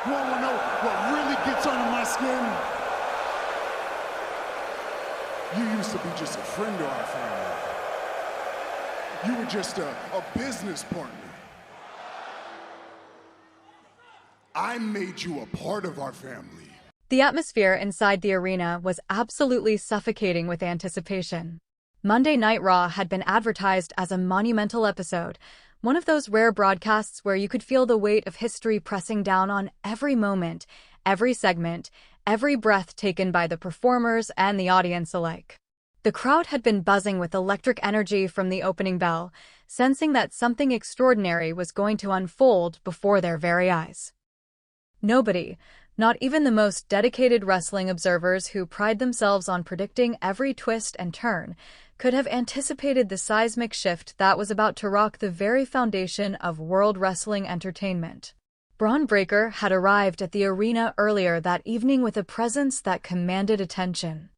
You want to know what really gets under my skin? You used to be just a friend of our family. You were just a business partner. I made you a part of our family. The atmosphere inside the arena was absolutely suffocating with anticipation. Monday Night Raw had been advertised as a monumental episode, one of those rare broadcasts where you could feel the weight of history pressing down on every moment, every segment, every breath taken by the performers and the audience alike. The crowd had been buzzing with electric energy from the opening bell, sensing that something extraordinary was going to unfold before their very eyes. Nobody, not even the most dedicated wrestling observers who pride themselves on predicting every twist and turn, could have anticipated the seismic shift that was about to rock the very foundation of world wrestling entertainment. Bronn Breaker had arrived at the arena earlier that evening with a presence that commanded attention.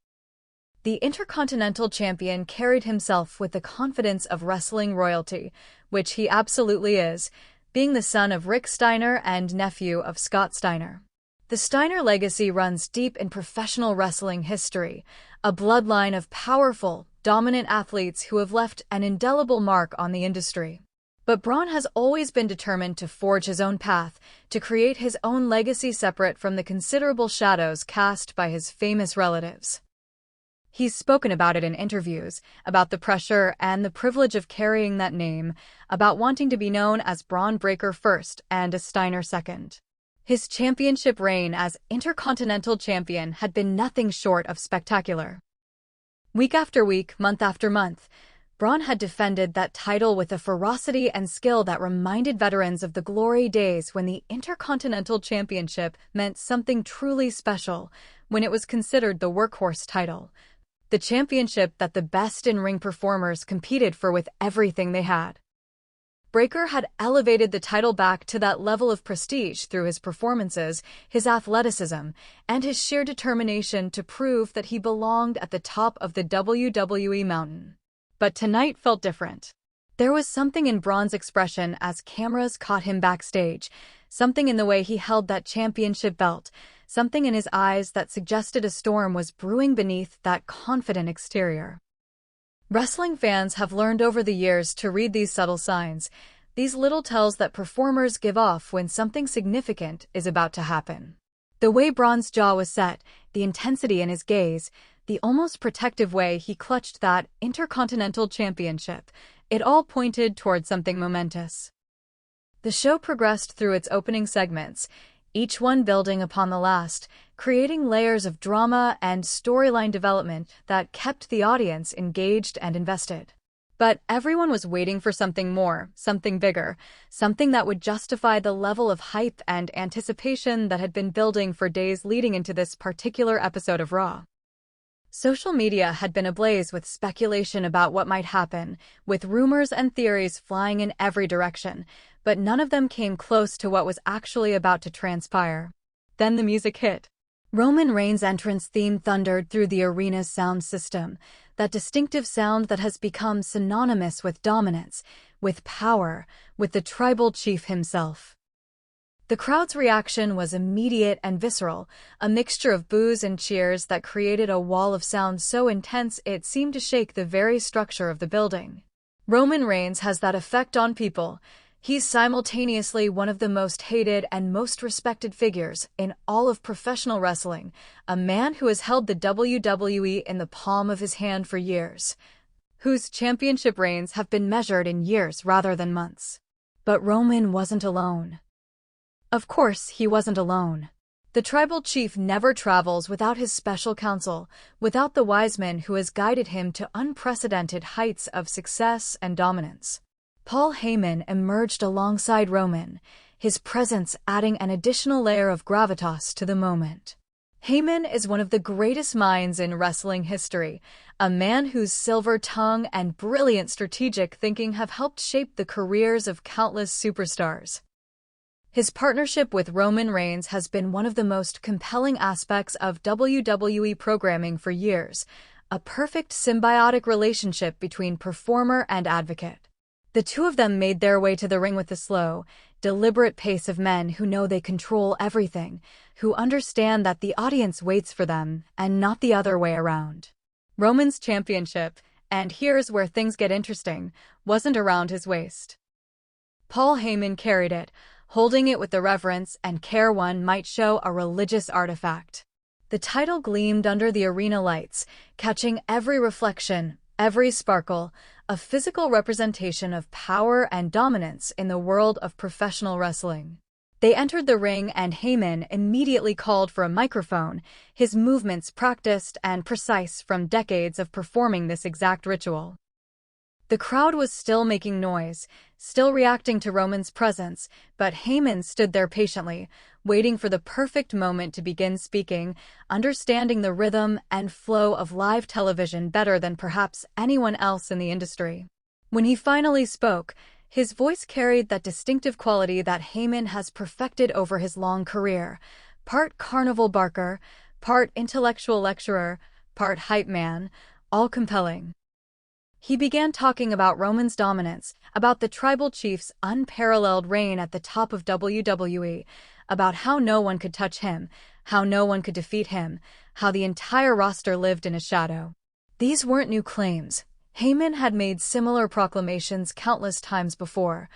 The Intercontinental Champion carried himself with the confidence of wrestling royalty, which he absolutely is, being the son of Rick Steiner and nephew of Scott Steiner. The Steiner legacy runs deep in professional wrestling history, a bloodline of powerful, dominant athletes who have left an indelible mark on the industry. But Bron has always been determined to forge his own path, to create his own legacy separate from the considerable shadows cast by his famous relatives. He's spoken about it in interviews, about the pressure and the privilege of carrying that name, about wanting to be known as Bronn Breaker first and as Steiner second. His championship reign as Intercontinental Champion had been nothing short of spectacular. Week after week, month after month, Bron had defended that title with a ferocity and skill that reminded veterans of the glory days when the Intercontinental Championship meant something truly special, when it was considered the workhorse title, the championship that the best in-ring performers competed for with everything they had. Breaker had elevated the title back to that level of prestige through his performances, his athleticism, and his sheer determination to prove that he belonged at the top of the WWE mountain. But tonight felt different. There was something in Bron's expression as cameras caught him backstage, something in the way he held that championship belt, something in his eyes that suggested a storm was brewing beneath that confident exterior. Wrestling fans have learned over the years to read these subtle signs, these little tells that performers give off when something significant is about to happen. The way Bron's jaw was set, the intensity in his gaze, the almost protective way he clutched that Intercontinental Championship, it all pointed toward something momentous. The show progressed through its opening segments, each one building upon the last, creating layers of drama and storyline development that kept the audience engaged and invested. But everyone was waiting for something more, something bigger, something that would justify the level of hype and anticipation that had been building for days leading into this particular episode of Raw. Social media had been ablaze with speculation about what might happen, with rumors and theories flying in every direction, but none of them came close to what was actually about to transpire. Then the music hit. Roman Reigns' entrance theme thundered through the arena's sound system, that distinctive sound that has become synonymous with dominance, with power, with the tribal chief himself. The crowd's reaction was immediate and visceral, a mixture of boos and cheers that created a wall of sound so intense it seemed to shake the very structure of the building. Roman Reigns has that effect on people. He's simultaneously one of the most hated and most respected figures in all of professional wrestling, a man who has held the WWE in the palm of his hand for years, whose championship reigns have been measured in years rather than months. But Roman wasn't alone. Of course, he wasn't alone. The tribal chief never travels without his special counsel, without the wise man who has guided him to unprecedented heights of success and dominance. Paul Heyman emerged alongside Roman, his presence adding an additional layer of gravitas to the moment. Heyman is one of the greatest minds in wrestling history, a man whose silver tongue and brilliant strategic thinking have helped shape the careers of countless superstars. His partnership with Roman Reigns has been one of the most compelling aspects of WWE programming for years, a perfect symbiotic relationship between performer and advocate. The two of them made their way to the ring with the slow, deliberate pace of men who know they control everything, who understand that the audience waits for them and not the other way around. Roman's championship, and here's where things get interesting, wasn't around his waist. Paul Heyman carried it, holding it with the reverence and care one might show a religious artifact. The title gleamed under the arena lights, catching every reflection, every sparkle, a physical representation of power and dominance in the world of professional wrestling. They entered the ring and Heyman immediately called for a microphone, his movements practiced and precise from decades of performing this exact ritual. The crowd was still making noise, still reacting to Roman's presence, but Heyman stood there patiently, waiting for the perfect moment to begin speaking, understanding the rhythm and flow of live television better than perhaps anyone else in the industry. When he finally spoke, his voice carried that distinctive quality that Heyman has perfected over his long career, part carnival barker, part intellectual lecturer, part hype man, all compelling. He began talking about Roman's dominance, about the tribal chief's unparalleled reign at the top of WWE, about how no one could touch him, how no one could defeat him, how the entire roster lived in a shadow. These weren't new claims. Heyman had made similar proclamations countless times before,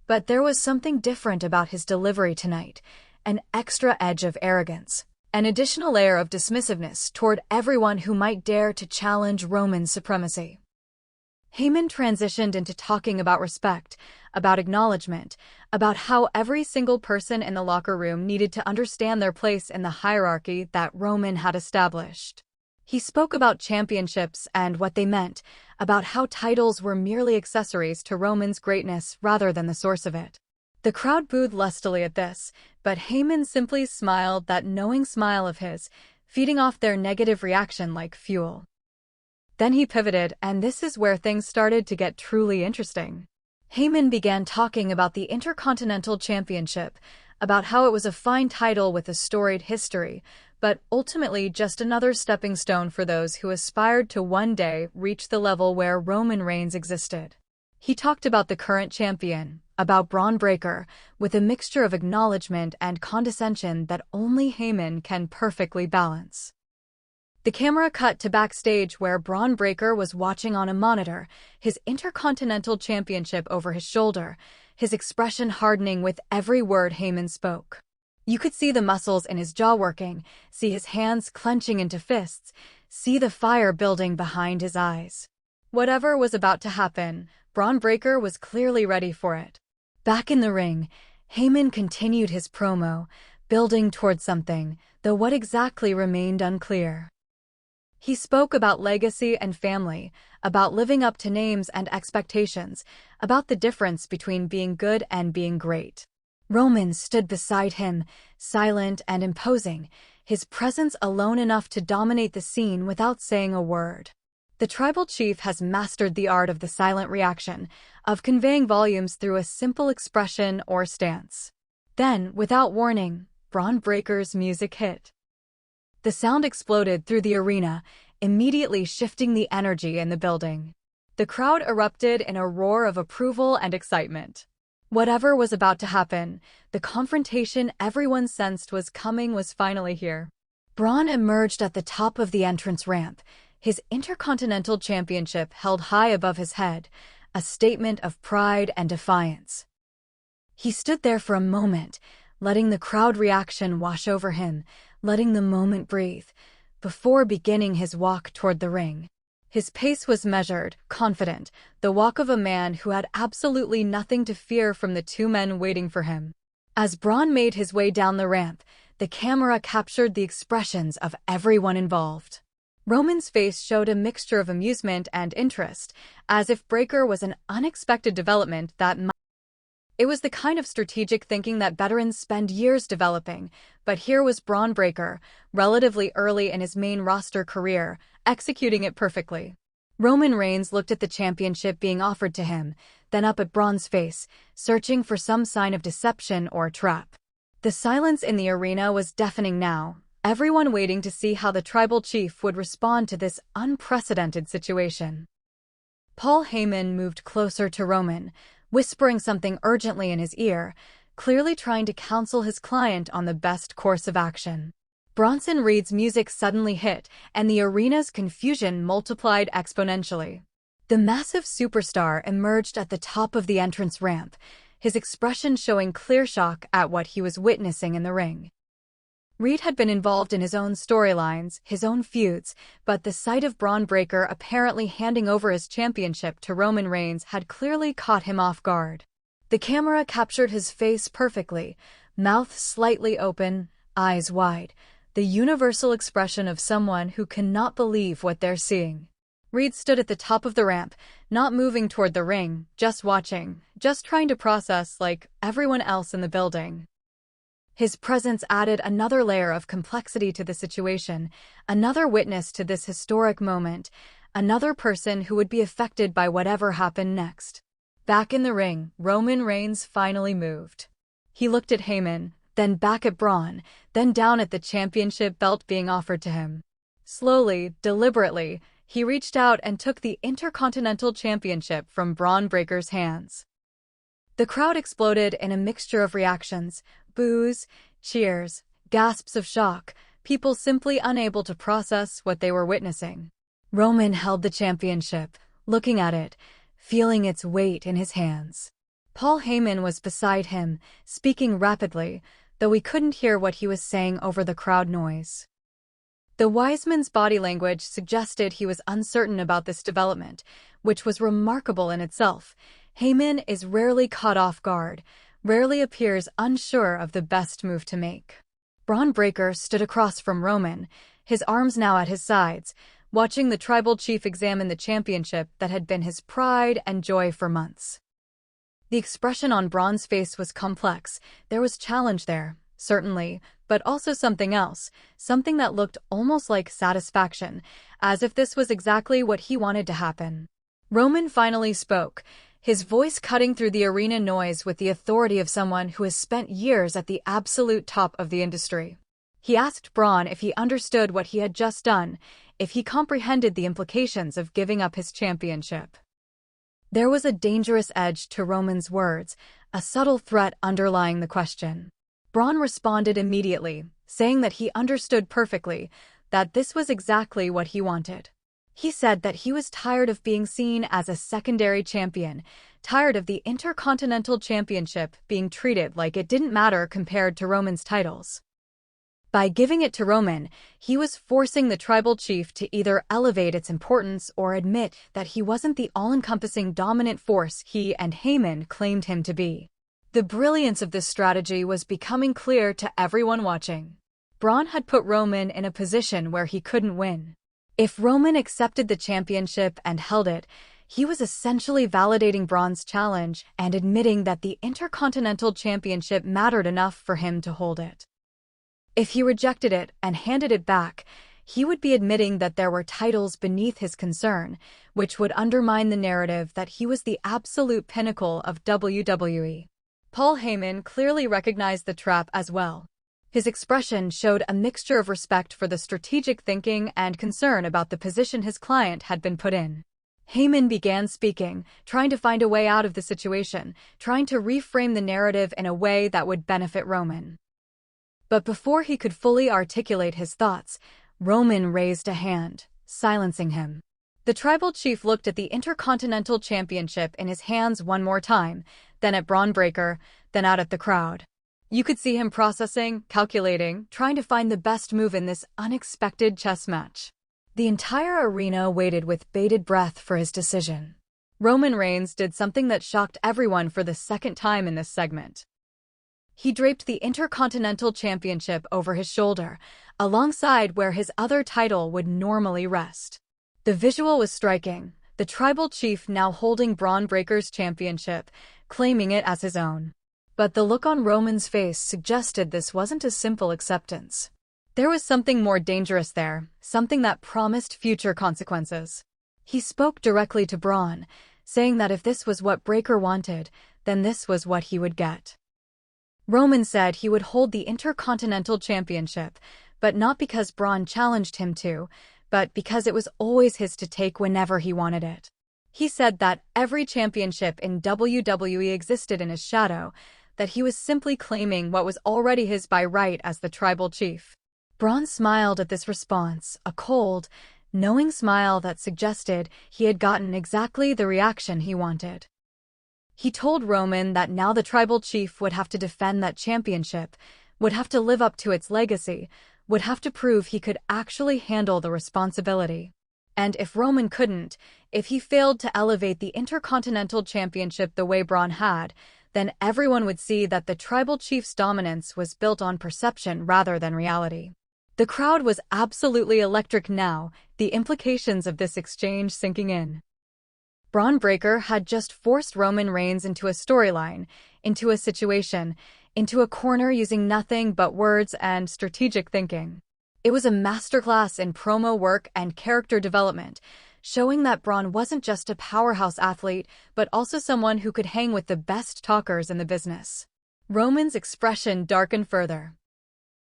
but there was something different about his delivery tonight, an extra edge of arrogance, an additional layer of dismissiveness toward everyone who might dare to challenge Roman's supremacy. Heyman transitioned into talking about respect, about acknowledgement, about how every single person in the locker room needed to understand their place in the hierarchy that Roman had established. He spoke about championships and what they meant, about how titles were merely accessories to Roman's greatness rather than the source of it. The crowd booed lustily at this, but Heyman simply smiled, that knowing smile of his, feeding off their negative reaction like fuel. Then he pivoted, and this is where things started to get truly interesting. Heyman began talking about the Intercontinental Championship, about how it was a fine title with a storied history, but ultimately just another stepping stone for those who aspired to one day reach the level where Roman Reigns existed. He talked about the current champion, about Bronn Breaker, with a mixture of acknowledgement and condescension that only Heyman can perfectly balance. The camera cut to backstage where Bronn Breaker was watching on a monitor, his Intercontinental Championship over his shoulder, his expression hardening with every word Heyman spoke. You could see the muscles in his jaw working, see his hands clenching into fists, see the fire building behind his eyes. Whatever was about to happen, Bronn Breaker was clearly ready for it. Back in the ring, Heyman continued his promo, building toward something, though what exactly remained unclear. He spoke about legacy and family, about living up to names and expectations, about the difference between being good and being great. Roman stood beside him, silent and imposing, his presence alone enough to dominate the scene without saying a word. The tribal chief has mastered the art of the silent reaction, of conveying volumes through a simple expression or stance. Then, without warning, Bronn Breaker's music hit. The sound exploded through the arena, immediately shifting the energy in the building. The crowd erupted in a roar of approval and excitement. Whatever was about to happen, the confrontation everyone sensed was coming was finally here. Bron emerged at the top of the entrance ramp, his Intercontinental Championship held high above his head, a statement of pride and defiance. He stood there for a moment, letting the crowd reaction wash over him, letting the moment breathe, before beginning his walk toward the ring. His pace was measured, confident, the walk of a man who had absolutely nothing to fear from the two men waiting for him. As Bron made his way down the ramp, the camera captured the expressions of everyone involved. Roman's face showed a mixture of amusement and interest, as if Breaker was an unexpected development that might. It was the kind of strategic thinking that veterans spend years developing, but here was Bronn Breaker, relatively early in his main roster career, executing it perfectly. Roman Reigns looked at the championship being offered to him, then up at Bron's face, searching for some sign of deception or trap. The silence in the arena was deafening now, everyone waiting to see how the tribal chief would respond to this unprecedented situation. Paul Heyman moved closer to Roman, whispering something urgently in his ear, clearly trying to counsel his client on the best course of action. Bronson Reed's music suddenly hit, and the arena's confusion multiplied exponentially. The massive superstar emerged at the top of the entrance ramp, his expression showing clear shock at what he was witnessing in the ring. Reed had been involved in his own storylines, his own feuds, but the sight of Bronn Breaker apparently handing over his championship to Roman Reigns had clearly caught him off guard. The camera captured his face perfectly, mouth slightly open, eyes wide, the universal expression of someone who cannot believe what they're seeing. Reed stood at the top of the ramp, not moving toward the ring, just watching, just trying to process like everyone else in the building. His presence added another layer of complexity to the situation, another witness to this historic moment, another person who would be affected by whatever happened next. Back in the ring, Roman Reigns finally moved. He looked at Heyman, then back at Bron, then down at the championship belt being offered to him. Slowly, deliberately, he reached out and took the Intercontinental Championship from Bronn Breaker's hands. The crowd exploded in a mixture of reactions: boos, cheers, gasps of shock, people simply unable to process what they were witnessing. Roman held the championship, looking at it, feeling its weight in his hands. Paul Heyman was beside him, speaking rapidly, though we couldn't hear what he was saying over the crowd noise. The wise man's body language suggested he was uncertain about this development, which was remarkable in itself. Heyman is rarely caught off guard, rarely appears unsure of the best move to make. Bron Breaker stood across from Roman, his arms now at his sides, watching the tribal chief examine the championship that had been his pride and joy for months. The expression on Bron's face was complex. There was challenge there, certainly, but also something else, something that looked almost like satisfaction, as if this was exactly what he wanted to happen. Roman finally spoke, his voice cutting through the arena noise with the authority of someone who has spent years at the absolute top of the industry. He asked Bron if he understood what he had just done, if he comprehended the implications of giving up his championship. There was a dangerous edge to Roman's words, a subtle threat underlying the question. Bron responded immediately, saying that he understood perfectly, that this was exactly what he wanted. He said that he was tired of being seen as a secondary champion, tired of the Intercontinental Championship being treated like it didn't matter compared to Roman's titles. By giving it to Roman, he was forcing the tribal chief to either elevate its importance or admit that he wasn't the all-encompassing dominant force he and Heyman claimed him to be. The brilliance of this strategy was becoming clear to everyone watching. Bron had put Roman in a position where he couldn't win. If Roman accepted the championship and held it, he was essentially validating Bron's challenge and admitting that the Intercontinental Championship mattered enough for him to hold it. If he rejected it and handed it back, he would be admitting that there were titles beneath his concern, which would undermine the narrative that he was the absolute pinnacle of WWE. Paul Heyman clearly recognized the trap as well. His expression showed a mixture of respect for the strategic thinking and concern about the position his client had been put in. Heyman began speaking, trying to find a way out of the situation, trying to reframe the narrative in a way that would benefit Roman. But before he could fully articulate his thoughts, Roman raised a hand, silencing him. The tribal chief looked at the Intercontinental Championship in his hands one more time, then at Bronn Breaker, then out at the crowd. You could see him processing, calculating, trying to find the best move in this unexpected chess match. The entire arena waited with bated breath for his decision. Roman Reigns did something that shocked everyone for the second time in this segment. He draped the Intercontinental Championship over his shoulder, alongside where his other title would normally rest. The visual was striking, the tribal chief now holding Bronn Breaker's championship, claiming it as his own. But the look on Roman's face suggested this wasn't a simple acceptance. There was something more dangerous there, something that promised future consequences. He spoke directly to Bron, saying that if this was what Breaker wanted, then this was what he would get. Roman said he would hold the Intercontinental Championship, but not because Bron challenged him to, but because it was always his to take whenever he wanted it. He said that every championship in WWE existed in his shadow, that he was simply claiming what was already his by right as the tribal chief. Bron smiled at this response, a cold, knowing smile that suggested he had gotten exactly the reaction he wanted. He told Roman that now the tribal chief would have to defend that championship, would have to live up to its legacy, would have to prove he could actually handle the responsibility. And if Roman couldn't, if he failed to elevate the Intercontinental Championship the way Bron had, then everyone would see that the tribal chief's dominance was built on perception rather than reality. The crowd was absolutely electric now, the implications of this exchange sinking in. Bronn Breaker had just forced Roman Reigns into a storyline, into a situation, into a corner using nothing but words and strategic thinking. It was a masterclass in promo work and character development, showing that Bron wasn't just a powerhouse athlete, but also someone who could hang with the best talkers in the business. Roman's expression darkened further.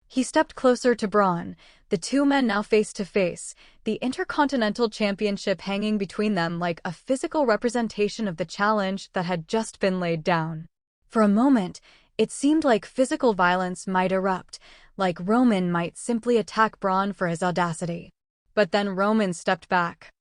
He stepped closer to Bron, the two men now face to face, the Intercontinental Championship hanging between them like a physical representation of the challenge that had just been laid down. For a moment, it seemed like physical violence might erupt, like Roman might simply attack Bron for his audacity. But then Roman stepped back.